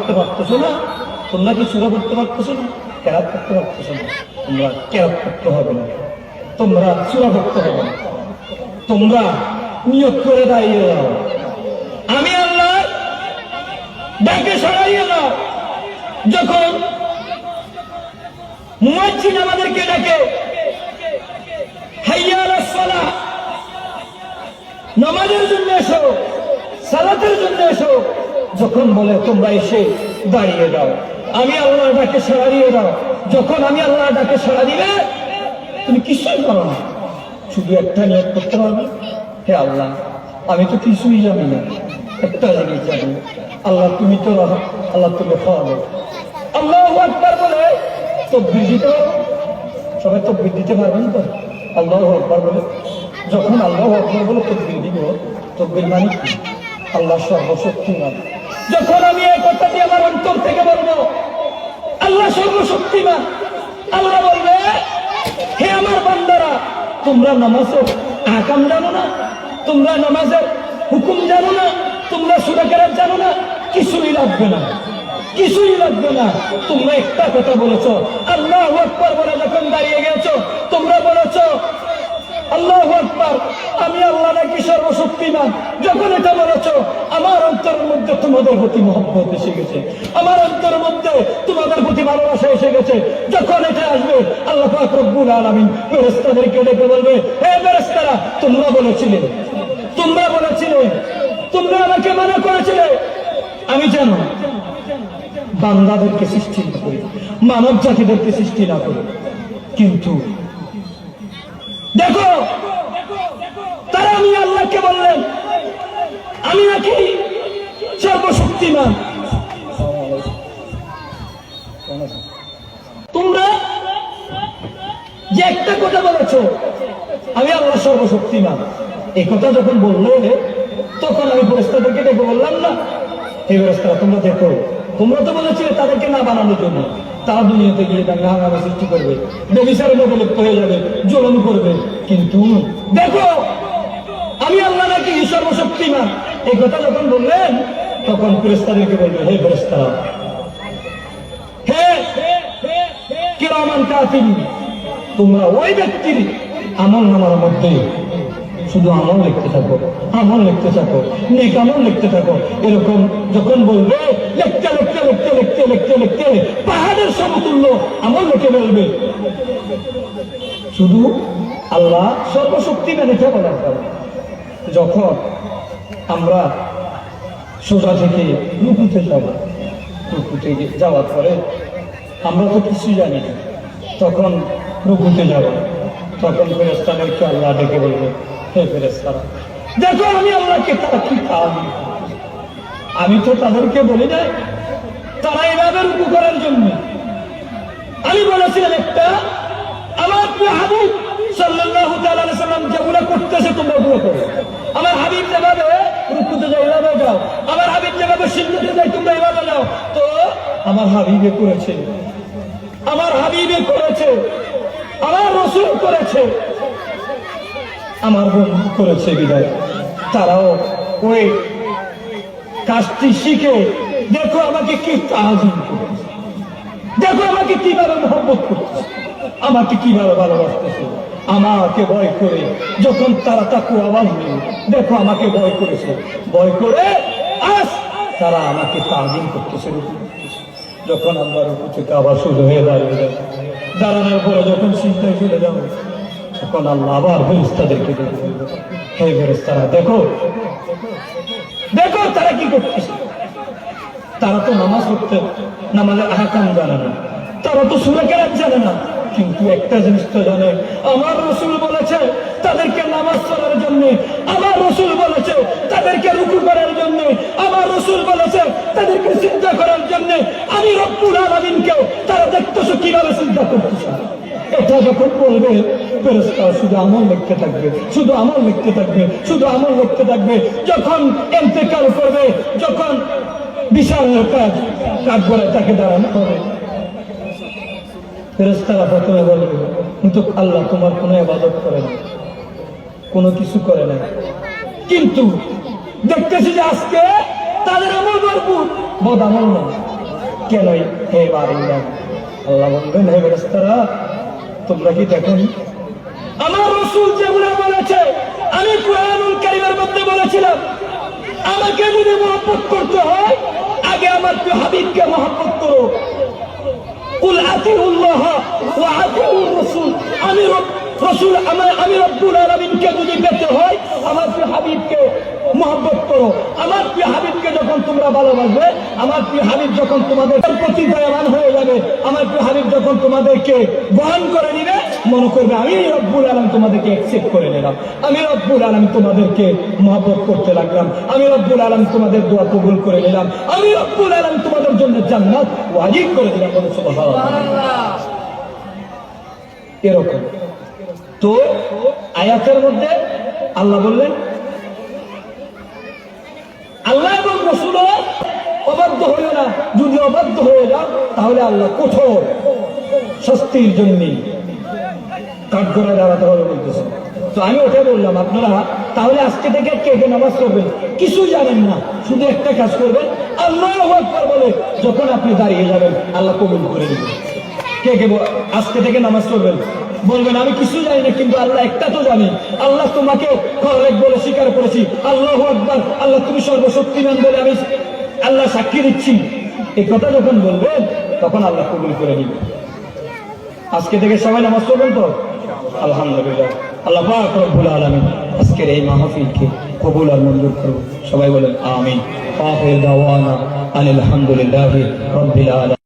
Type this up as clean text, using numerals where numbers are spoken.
করতে পারতেছো না? তোমরা কি সূরা পড়তে পারতেছো না? কেরাত করতে পারতেছো না? তোমরা কেরাত করতে হবে না, তোমরা সূরা পড়তে হবে না, তোমরা নিয়ত করে দাঁড়িয়ে যাও, আমি আল্লাহ ডাকে সরাইয়ে দাও। যখন মুয়াজ্জিন আমাদেরকে ডাকে হাইয়া আলাস সালাহ, নামাজের জন্য এসো, সালাতের জন্য এসো, যখন বলে তোমরা এসে দাঁড়িয়ে দাও, আমি আল্লাহ ডাকে সাড়া দিয়ে দাও। যখন আমি আল্লাহ ডাকে সাড়া দিলে তুমি কিছুই করো না, শুধু একটা নিয়ত করতে পারবে, হে আল্লাহ আমি তো কিছুই জানি না, একটা জিনিস জানি, আল্লাহ তুমি তো আল্লাহ তুমি খাওয়াবে। আল্লাহু আকবার বলে তাকবীর দিতে পারো, সবাই তাকবীর দিতে পারবেন তো? আল্লাহু আকবার বলে যখন আল্লাহু আকবার বলে তাকবীর দিব, তাকবীর মানে কি? আল্লাহ সর্বশক্তিমান। যখন আমি এই কথাটি আমার অন্তর থেকে বলবো আল্লাহ সর্বশক্তিমান, আল্লাহ বলবে হে আমার বান্দারা, তোমরা নামাজের আহকাম জানো না, তোমরা নামাজের হুকুম জানো না, তোমরা সূরা কেরাত জানো না, কিছুই লাগবে না, কিছুই লাগবে না। তোমরা একটা কথা বলেছো, আল্লাহু আকবার বলে যখন দাঁড়িয়ে গেছো, তোমরা বলেছো আল্লাহু আকবার, আমি আল্লাহ নাকি সর্বশক্তিমান। যখন এটা বলেছো, আমার অন্তরের মধ্যে তোমাদের প্রতি মহব্বত এসে গেছে, আমার অন্তরের মধ্যে তোমাদের প্রতি ভালোবাসা এসে গেছে। যখন এটা আসবে, আল্লাহ পাক রব্বুল আলামিন ফেরেশতাদেরকে ডেকে বলবে, হে ফেরেশতারা, তোমরা বলেছিলে, তোমরা বলেছিলে, তোমরা আমাকে মানা করেছিলে, আমি জানো বান্দাদেরকে সৃষ্টি না করি, মানব জাতিদেরকে সৃষ্টি না করি, কিন্তু দেখো তারা আমি আল্লাহকে বললেন আমি নাকি সর্বশক্তিমান। তোমরা যে একটা কথা বলেছ আমি আল্লাহ সর্বশক্তিমান, এই কথা যখন বললে তখন আমি ফেরেশতাদেরকে ডেকে বললাম না, হে ফেরেশতারা তোমরা দেখো, তোমরা তো বলেছিলে তাদেরকে না বানানোর জন্য, তারা দুনিয়াতে গিয়ে দাঙ্গা হাঙ্গামা সৃষ্টি করবে, ব্যভিচারের মতো লিপ্ত হয়ে যাবে, জুলুম করবে, কিন্তু দেখো আমি আল্লাহ নাকি সর্বশক্তিমান। এই কথা যখন বললেন তখন ফেরেশতাদেরকে বলবে, হে ফেরেশতারা, হে কিরামান কাতিবিন, তোমরা ওই ব্যক্তির আমলনামার মধ্যে শুধু আমল লিখতে থাকো, আমল লিখতে থাকো, নেক আমল লিখতে থাকো। এরকম যখন বলবে লিখতে লিখতে লিখতে লিখতে লিখতে লিখতে পাহাড়ের সমতুল্য আমল লিখে বলবে। শুধু আল্লাহ সর্বশক্তিমান এটা বলার কারণ, যখন আমরা সোজা থেকে রুকুতে যাব, রুকুতে যাওয়ার পরে আমরা তো কিছুই জানি না, তখন রুকুতে যাব, তখন ফেরেশতাদেরকে আল্লাহ ডেকে বলবে, হে ফেরেশতারা দেখো আমি আল্লাহকে তারা কি কাজ, আমি তো তাদেরকে বলি নাই তারা এভাবে রুকু করার জন্য, আমি বলেছিলাম একটা আমার প্রিয় হাবিব সাল্লাল্লাহু তাআলা আলাইহি সাল্লাম যেগুলো করতেছে তোমরা ওগুলো করো। আমার হাবিব যেভাবে রুকুতে যায় এভাবে যাও, আমার হাবিব যেভাবে সিজদাতে যায় তোমরা এভাবে যাও। তো আমার হাবিবে করেছে, আমার হাবিবে করেছে, আমার রাসূল করেছে, আমার বন্ধু করেছে, বিদায় তারাও ওই কাজটি শিখে দেখো আমাকে কি তাজিম করতেছে, দেখো আমাকে কিভাবে মহব্বত করতেছে, আমাকে কিভাবে ভালোবাসতেছে, আমাকে ভয় করে যখন তারা তাকুয়া বাঁধবে, দেখো আমাকে ভয় করেছে, ভয় করে আজ তারা আমাকে তাজিম করতেছে। যখন আমরা রুকু থেকে আবার সোজা হয়ে দাঁড়িয়ে যাবো, দাঁড়ানোর পরে যখন সিজদায় চলে যাবো, তখন আল্লাহ আবার ফেরেশতাদেরকে ডেকে বলবে, হে ফেরেশতারা দেখো, দেখো তারা কি করতেছে। তারা তো নামাজ পড়তে, নামাজের আহকাম জানে না, তারা তো সূরা কেরাত জানে না, কিন্তু একটা জিনিস তো জানে, আমার রাসূল বলেছে তাদেরকে নামাজ পড়ার জন্য, আমার রাসূল বলেছে তাদেরকে রুকু করার জন্য, আমার রাসূল বলেছে তাদেরকে সিজদা করার জন্য। আমি রব্বুল আলামিনকে তারা দেখতেছো কিভাবে সিজদা করতেছে। এটা যখন বলবে ফেরেশতারা শুধু আমল লিখতে থাকবে, শুধু আমল লিখতে থাকবে, শুধু আমল লিখতে থাকবে। যখন ইন্তেকাল করবে, যখন বিশাল কাজ করে তাকে দাঁড়ানো হবে, ফেরেশতারা প্রথমে বলবে কিন্তু আল্লাহ তোমার কোনো ইবাদত করে না, কোনো কিছু করে না, কিন্তু দেখতেছি যে আজকে তাদের আমল ভরপুর, বদ আমল না। কেন হে বান্দা? আল্লাহ বলবেন, হে ফেরেশতারা, তোমরা কি দেখোনি আমার রাসূল যেগুলো বলেছে? আমি কুরআনুল কারীমের মধ্যে বলেছিলাম, আমাকে যদি মহব্বত করতে হয় আগে আমার প্রিয় হাবিবকে মহব্বত করো। কুল আতিউল্লাহ ওয়া আতিউর রাসূল। আমি রাসূল, আমি রব্বুল আলামিনকে যদি পেতে হয় আমার প্রিয় হাবিবকে মহব্বত করো। আমার প্রিয় হাবিবকে যখন তোমরা ভালোবাসবে, আমার প্রিয় হাবিব যখন তোমাদের প্রতি দয়াবান হয়ে যাবে, আমার প্রিয় হাবিব যখন তোমাদেরকে বহন করে নিবে, মনে করবে আমি রব্বুল আলামিন তোমাদেরকে অ্যাকসেপ্ট করে নিলাম, আমি রব্বুল আলামিন তোমাদেরকে মহব্বত করতে লাগলাম, আমি রব্বুল আলামিন তোমাদের দোয়া কবুল করে নিলাম, আমি রব্বুল আলামিন তোমাদের জন্য জান্নাত ওয়াজিব করে দিলাম। সুবহানাল্লাহ। এরকম তো আয়াতের মধ্যে আল্লাহ বললেন, আল্লাহ এবং রাসূল অবাধ্য হইও না, যদি অবাধ্য হয়ে যাও তাহলে আল্লাহ কঠোর শাস্তির জন্য কাঠগড়ায় দাঁড়াতে হবে বলতেছে। তো আমি ওটাই বললাম, আপনারা তাহলে আজকে থেকে কে কে নামাজ পড়বেন কিছু জানেন না, শুধু একটা কাজ করবেন, আল্লাহু আকবার বলে যখন আপনি দাঁড়িয়ে যাবেন আল্লাহ কবুল করে দিবেন। কে কে আজকে থেকে নামাজ পড়বেন? বলবেন আমি কিছু জানি না, কিন্তু আল্লাহ একটা তো জানি, আল্লাহ তোমাকে খরলেক বলে স্বীকার করেছি, আল্লাহু আকবার, আল্লাহ তুমি সর্বশক্তিমান বলে আমি আল্লাহ সাক্ষী দিচ্ছি। এই কথা যখন বলবেন তখন আল্লাহ কবুল করে নিবে। আজকে থেকে সবাই নামাজ পড়বেন তো? আলহামদুলিল্লাহ। আল্লাহ পাক রব্বুল আলামিন আজকের এই মাহফিলকে কবুল আর মঞ্জুর করুন। সবাই বলেন আমিন। আখির দাওয়ানা আলহামদুলিল্লাহি রাব্বিল আলামিন।